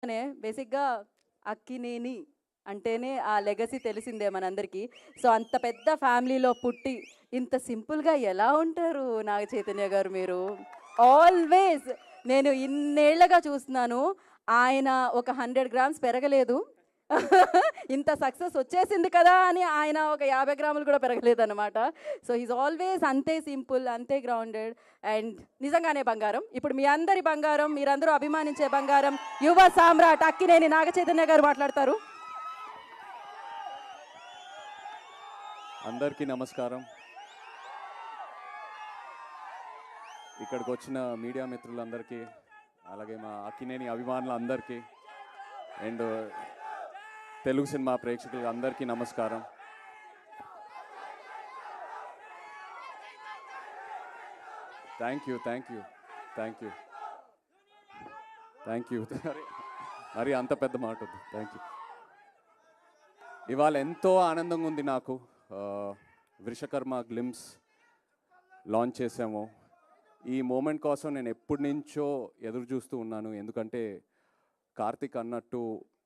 బేసిక్‌గా అక్కినేని అంటేనే ఆ లెగసీ తెలిసిందే మనందరికీ. సో, అంత పెద్ద ఫ్యామిలీలో పుట్టి, ఇంత సింపుల్‌గా ఎలా ఉంటారు నాగ చైతన్య గారు మీరు? ఆల్వేస్ నేను ఇన్నేళ్లగా చూస్తున్నాను. ఆయన ఒక 100 గ్రామ్స్ పెరగలేదు. ఇంత సక్సెస్ వచ్చేసింది కదా అని ఆయన ఒక 50 గ్రాములు కూడా పెరగలేదన్నమాట. సో, హి ఈస్ ఆల్వేస్ అంతే సింపుల్, అంతే గ్రౌండెడ్ అండ్ నిజంగానే బంగారం. ఇప్పుడు మీ అందరి బంగారం, మీరందరూ అభిమానించే బంగారం, యువ సామ్రాట్ అక్కినేని నాగ చైతన్య గారు మాట్లాడతారు. అందరికీ నమస్కారం. ఇక్కడికి వచ్చిన మీడియా మిత్రులందరికీ, అలాగే మా అక్కినేని అభిమానులందరికీ అండ్ తెలుగు సినిమా ప్రేక్షకులు అందరికీ నమస్కారం. Thank you thank you thank you thank you మరి అంత పెద్ద మాట వద్దు. Thank you. ఇవాళ ఎంతో ఆనందంగా ఉంది నాకు. వృషకర్మ గ్లిమ్స్ లాంచ్ చేసాము. ఈ మూమెంట్ కోసం నేను ఎప్పటి నుంచో ఎదురు చూస్తూ ఉన్నాను. ఎందుకంటే కార్తిక్ అన్నట్టు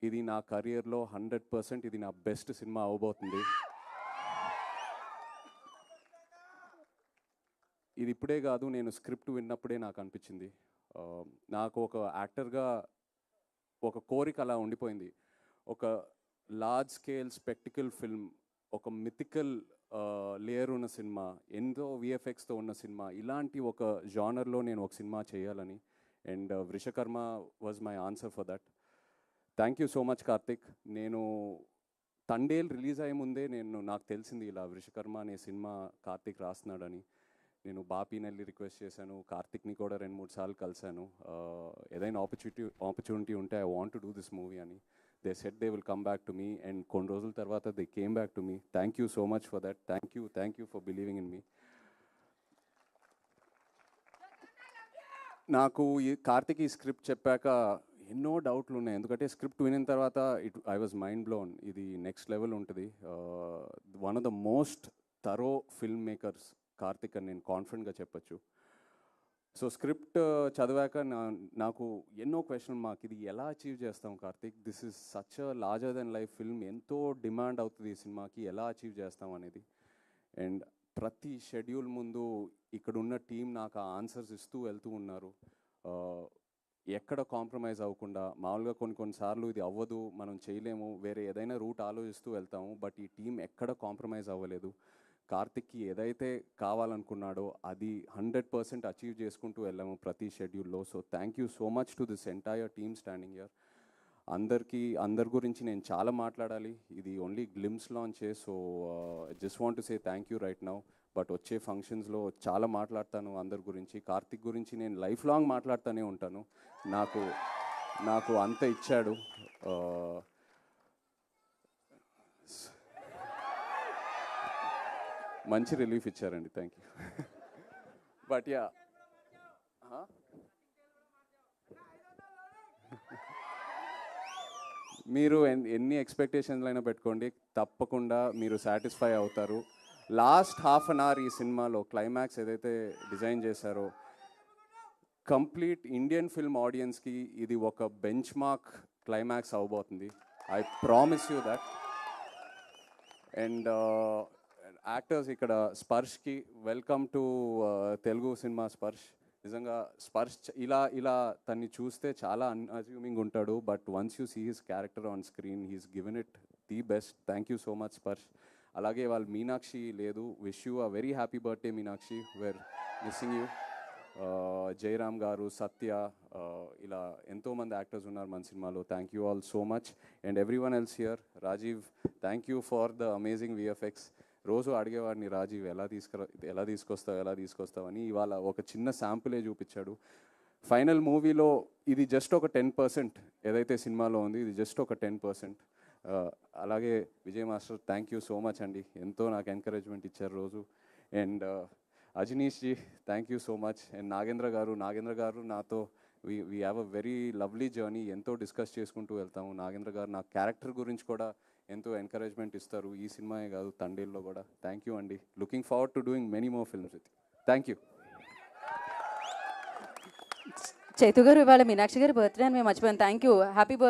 ఇది నా కెరియర్లో 100% ఇది నా బెస్ట్ సినిమా అవబోతుంది. ఇది ఇప్పుడే కాదు, నేను స్క్రిప్ట్ విన్నప్పుడే నాకు అనిపించింది. నాకు ఒక యాక్టర్గా ఒక కోరిక అలా ఉండిపోయింది. ఒక లార్జ్ స్కేల్ స్పెక్టికల్ ఫిల్మ్, ఒక మిథికల్ లేయర్ ఉన్న సినిమా, ఎంతో విఎఫ్ఎక్స్తో ఉన్న సినిమా, ఇలాంటి ఒక జానర్లో నేను ఒక సినిమా చేయాలని. And Vrushakarma was my answer for that. Thank you so much Karthik. నేను తండేల్ రిలీజ్ అయ్యే ముందే నాకు తెలిసింది ఇలా వృషకర్మ అనే సినిమా కార్తిక్ రాస్తున్నాడని. నేను బాపీని వెళ్ళి రిక్వెస్ట్ చేశాను, కార్తిక్ని కూడా 2-3 సార్లు కలిశాను. ఏదైనా ఆపర్చునిటీ ఉంటే I want to do this movie అని. They said they will come back to me and కొన్ని రోజుల తర్వాత they came back to me. Thank you so much for that. Thank you for believing in me. నాకు ఈ కార్తిక్ ఈ script చెప్పాక ఎన్నో డౌట్లు ఉన్నాయి. ఎందుకంటే స్క్రిప్ట్ వినిన తర్వాత ఐ వాజ్ మైండ్ బ్లోన్. ఇది నెక్స్ట్ లెవెల్ ఉంటుంది. One of the most thorough film makers Karthik అని నేను కాన్ఫిడెంట్గా చెప్పచ్చు. సో స్క్రిప్ట్ చదివాక నాకు ఎన్నో క్వశ్చన్ మార్క్. ఇది ఎలా అచీవ్ చేస్తాం Karthik? This is such a larger than life film. ఎంతో డిమాండ్ అవుతుంది ఈ సినిమాకి, ఎలా అచీవ్ చేస్తాం అనేది. అండ్ ప్రతి షెడ్యూల్ ముందు ఇక్కడున్న టీం నాకు ఆ ఆన్సర్స్ ఇస్తూ వెళ్తూ ఉన్నారు. ఎక్కడ కాంప్రమైజ్ అవ్వకుండా. మామూలుగా కొన్నిసార్లు ఇది అవ్వదు, మనం చేయలేము, వేరే ఏదైనా రూట్ ఆలోచిస్తూ వెళ్తాము. బట్ ఈ టీం ఎక్కడ కాంప్రమైజ్ అవ్వలేదు. కార్తిక్కి ఏదైతే కావాలనుకున్నాడో అది 100% అచీవ్ చేసుకుంటూ వెళ్ళాము ప్రతి షెడ్యూల్లో. So thank you so much to this entire team standing here. అందరి గురించి నేను చాలా మాట్లాడాలి. ఇది ఓన్లీ గ్లిమ్స్ లాంచే. So just want to say thank you right now. But వచ్చే ఫంక్షన్స్లో చాలా మాట్లాడతాను అందరి గురించి. కార్తిక్ గురించి నేను లైఫ్ లాంగ్ మాట్లాడుతూనే ఉంటాను. నాకు నాకు అంత ఇచ్చాడు. మంచి రిలీఫ్ ఇచ్చారండి. Thank you. బట్ యా, మీరు ఎన్ని ఎక్స్పెక్టేషన్లు అయినా పెట్టుకోండి, తప్పకుండా మీరు సాటిస్ఫై అవుతారు. లాస్ట్ హాఫ్ అన్ అవర్ ఈ సినిమాలో క్లైమాక్స్ ఏదైతే డిజైన్ చేశారో, కంప్లీట్ ఇండియన్ ఫిల్మ్ ఆడియన్స్కి ఇది ఒక బెంచ్ మార్క్ క్లైమాక్స్ అవబోతుంది. I promise you that. And actors ఇక్కడ స్పర్శ్కి welcome to Telugu cinema. Sparsh నిజంగా స్పర్శ్ ఇలా తన్ని చూస్తే చాలా అన్అజ్యూమింగ్ ఉంటాడు. But once you see his character on screen, he's given it the best. Thank you so much Sparsh. అలాగే వాళ్ళు మీనాక్షి లేదు, wish you a very happy birthday Meenakshi, we're missing you. Jayaram garu, Satya, ఇలా ఎంతోమంది యాక్టర్స్ ఉన్నారు మన సినిమాలో. Thank you all so much. And everyone else here. Rajiv, thank you for the amazing VFX. రోజు అడిగేవాడిని, రాజీవ్ ఎలా తీసుకొస్తావు అని. ఇవాళ ఒక చిన్న శాంపులే చూపించాడు. ఫైనల్ మూవీలో ఇది జస్ట్ ఒక 10%. ఏదైతే సినిమాలో ఉంది ఇది జస్ట్ ఒక 10%. అలాగే Vijay master, thank you so much అండి. ఎంతో నాకు ఎంకరేజ్మెంట్ ఇచ్చారు రోజు. And Ajaneesh ji, thank you so much. And Nagendra గారు నాతో we have a very lovely journey. ఎంతో డిస్కస్ చేసుకుంటూ వెళ్తాము. నాగేంద్ర గారు నా క్యారెక్టర్ గురించి కూడా ఎంతో ఎంకరేజ్మెంట్ ఇస్తారు. ఈ సినిమాయే కాదు, తండేల్లో కూడా. థ్యాంక్ యూ అండి. Looking forward to doing many more films with you. Thank you. Chaitu గారు ఇవాళ మీనాక్షి గారి బర్త్డే అని మేము మర్చిపోయాం. Thank you. Happy birthday.